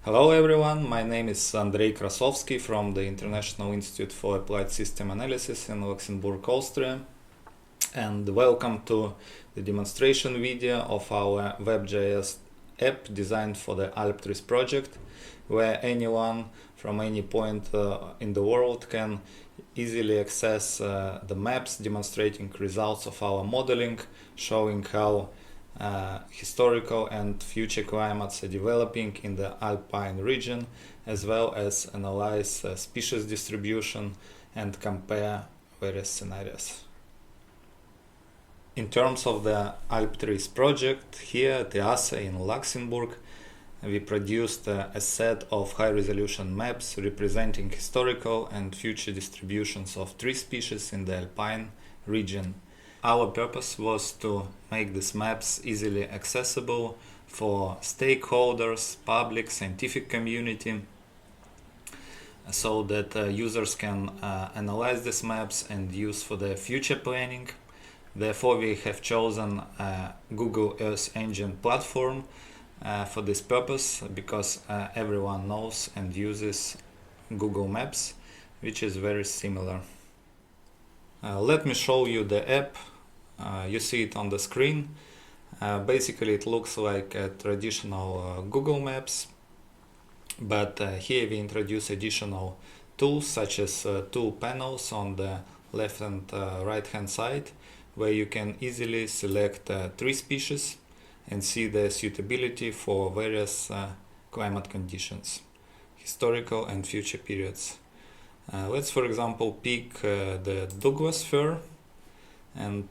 Hello everyone, my name is Andrey Krasovskiy from the International Institute for Applied System Analysis in Luxembourg, Austria, and welcome to the demonstration video of our WebGIS app designed for the ALPTREES project, where anyone from any point in the world can easily access the maps demonstrating results of our modeling, showing how historical and future climates are developing in the Alpine region, as well as analyze species distribution and compare various scenarios. In terms of the ALPTREES project, here at IIASA in Luxembourg, we produced a set of high-resolution maps representing historical and future distributions of tree species in the Alpine region. Our purpose was to make these maps easily accessible for stakeholders, public, scientific community, so that users can analyze these maps and use for their future planning. Therefore, we have chosen a Google Earth Engine platform for this purpose, because everyone knows and uses Google Maps, which is very similar. Let me show you the app. You see it on the screen. Basically it looks like a traditional Google Maps, but here we introduce additional tools such as tool panels on the left and right hand side, where you can easily select tree species and see the suitability for various climate conditions, historical and future periods. Let's for example pick the Douglas fir, and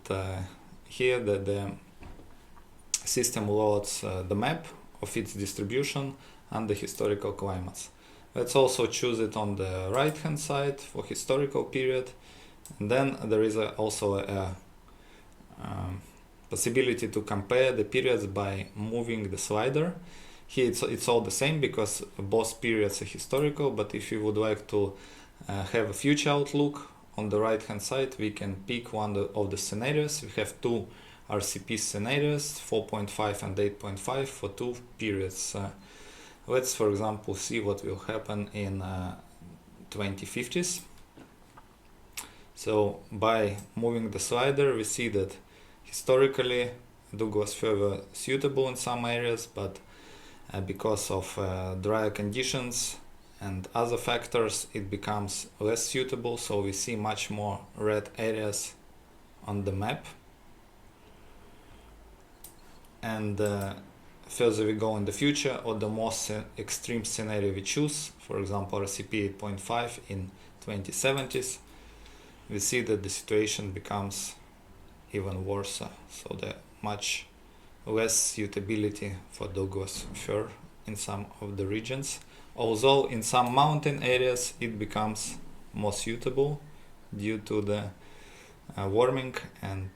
here the system loads the map of its distribution under historical climates. Let's also choose it on the right hand side for historical period, and then there is also a possibility to compare the periods by moving the slider. Here it's all the same because both periods are historical, but if you would like to have a future outlook, on the right hand side we can pick one of the scenarios. We have two RCP scenarios, 4.5 and 8.5 for two periods. Let's for example see what will happen in 2050s. So by moving the slider we see that historically Douglas fir were suitable in some areas, but because of drier conditions and other factors it becomes less suitable, so we see much more red areas on the map. And further we go in the future, or the most extreme scenario we choose, for example RCP 8.5 in 2070s, we see that the situation becomes even worse, so there much less suitability for Douglas fir in some of the regions. Although in some mountain areas it becomes more suitable due to the warming and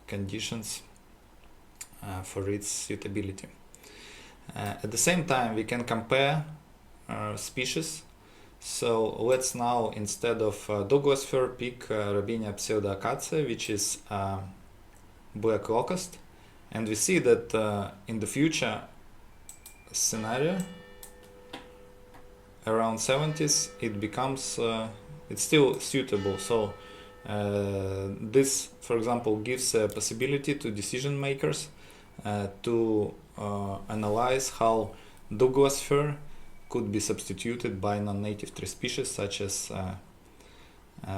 conditions for its suitability. At the same time we can compare species. So let's now, instead of Douglas fir, pick Robinia pseudoacacia, which is black locust, and we see that in the future scenario around 70s it becomes it's still suitable. So this for example gives a possibility to decision makers to analyze how Douglas fir could be substituted by non-native tree species such as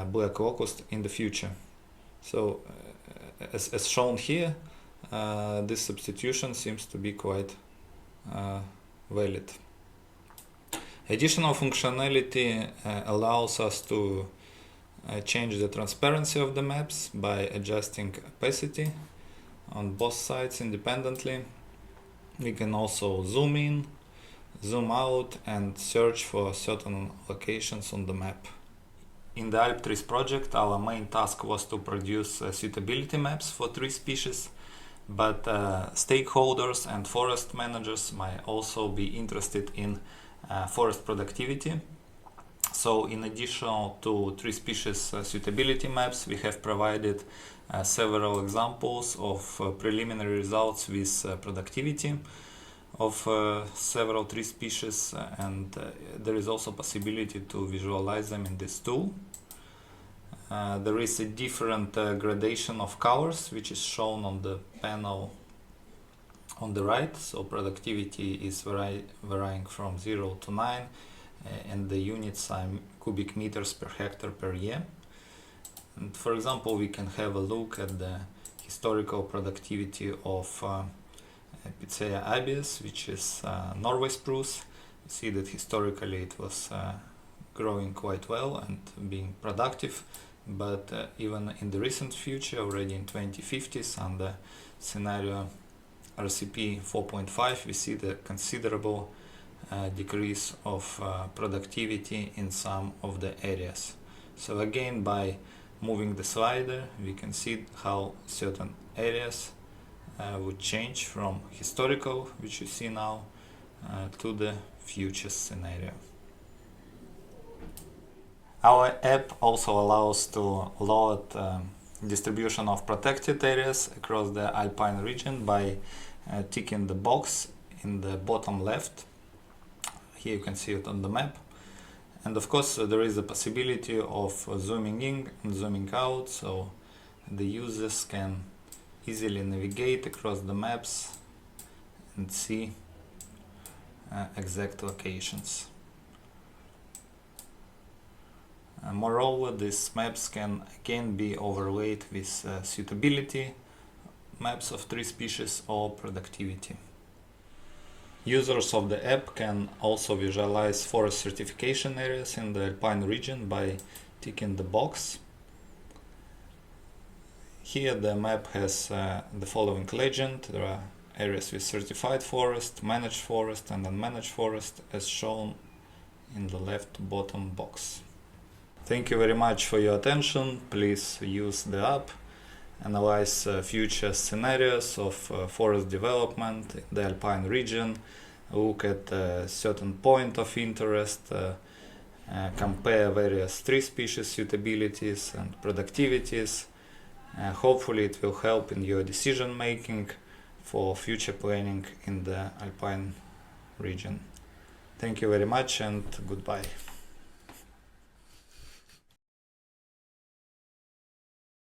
black locust in the future. So as shown here, this substitution seems to be quite valid. Additional functionality allows us to change the transparency of the maps by adjusting opacity on both sides independently. We can also zoom in, zoom out, and search for certain locations on the map. In the ALPTREES project, our main task was to produce suitability maps for tree species, but stakeholders and forest managers might also be interested in forest productivity. So in addition to tree species suitability maps, we have provided several examples of preliminary results with productivity. of several tree species, and there is also possibility to visualize them in this tool. There is a different gradation of colors, which is shown on the panel on the right. So productivity is varying from 0 to 9, and the units are cubic meters per hectare per year. And for example, we can have a look at the historical productivity of Picea abies, which is Norway spruce. You see that historically it was growing quite well and being productive, but even in the recent future, already in 2050s, under scenario RCP 4.5, we see the considerable decrease of productivity in some of the areas. So again, by moving the slider, we can see how certain areas would change from historical, which you see now, to the future scenario. Our app also allows to load distribution of protected areas across the Alpine region by ticking the box in the bottom left. Here you can see it on the map. And of course there is a possibility of zooming in and zooming out, so the users can easily navigate across the maps and see exact locations. Moreover, these maps can again be overlaid with suitability maps of tree species or productivity. Users of the app can also visualize forest certification areas in the Alpine region by ticking the box. Here the map has the following legend. There are areas with certified forest, managed forest and unmanaged forest, as shown in the left bottom box. Thank you very much for your attention. Please use the app, analyze future scenarios of forest development in the Alpine region, look at a certain point of interest, compare various tree species suitabilities and productivities. Hopefully it will help in your decision making for future planning in the Alpine region. Thank you very much and goodbye.